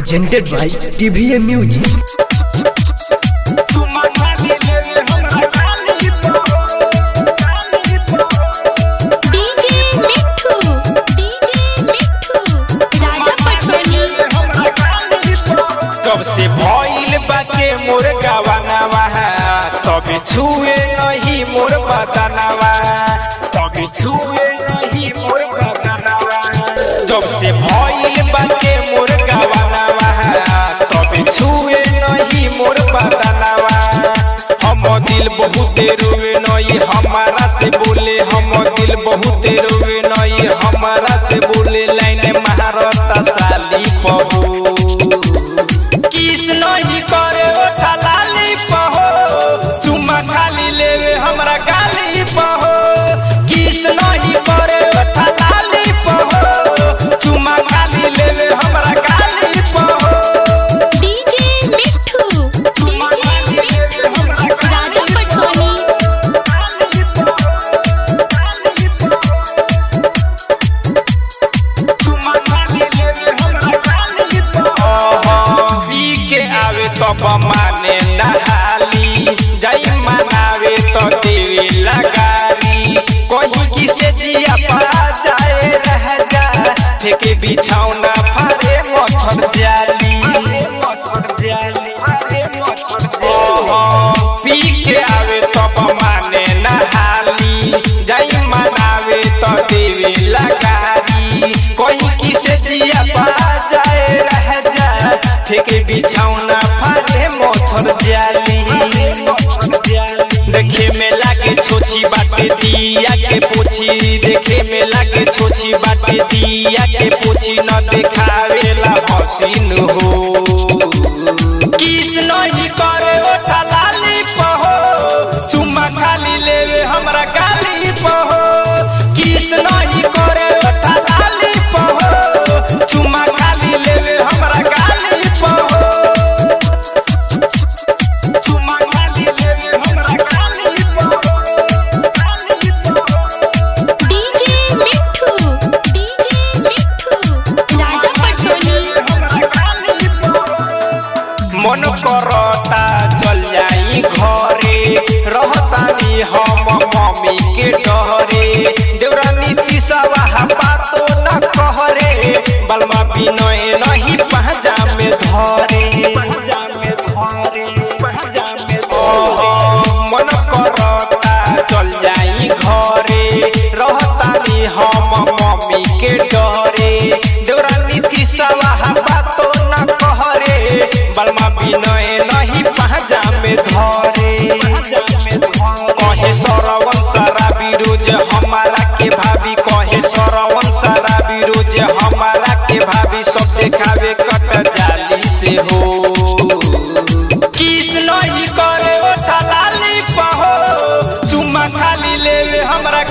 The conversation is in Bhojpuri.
presented by TVM Music। कब से भइल बाके मोर गावनावा तबे छुए नहीं मोर बदनावा तबे छुए नहीं मोर बदनावा जब से भइल बाके मोर गावनावा तबे छुए नहीं मोर बदनावा हम दिल बहुत रोवे नहीं हमारा से बोले हम दिल बहुत रोवे नहीं हमारा से बोले लाइन महारता साली पहो नहीं करे ओठा लाली पहो चुम्मा खाली लेवे हमरा गाली पहो किस नहीं करे ओठा लाली पहो चुम्मा खाली लेवे हमरा गाली पहो डीजे मिठू राजा पटसोनी चुम्मा खाली लेवे हमरा गाली पहो के आवे तब माने नहाली जाई मनावे तो देवे लगारी कोई किसे जिया पा जाए रह जा ठेके बिछौना फारे मच्छर जाली पी के आवे तब माने नहाली जाई मनावे तो देवे लगारी कोई किसे जिया पा जाए रह जा ठेके बिछौना फारे मोथर जाली देखे में लागे छोची बाटे दिया के पोछी देखे में लागे छोची बाटे दिया के पोछी न देखावेला हसीन हो किस नहीं करे ओठा लाली पहो चुम्मा खाली लेवे हमरा गाली पहो किस नहीं करे ओठा लाली पहो चुम्मा खाली लेवे हमरा गाली पहो चुम्मा खाली लेवे हमरा गाली पहो डीजे मिठू राजा पटसोनी मन करता चल जाई घरे रहतानी हम मम्मी के डरे देवरानी दिशवा बातो न कहरे बलमा बिनय नहीं पहजा में धरे मन करता चल जाई घरे रहतानी हम मम्मी के डरे देवरानी दिशवा बातो न कहरे बलमा बिनय नहीं पहजा में धरे कहे सरवन सारा बिरोज हमारा के भाभी कहे सरवन सारा बिरोज हमारा के भाभी सब देखावे कट जाली से हो किस नहीं करे ओठा लाली पहो चुम्मा खाली लेवे हमरा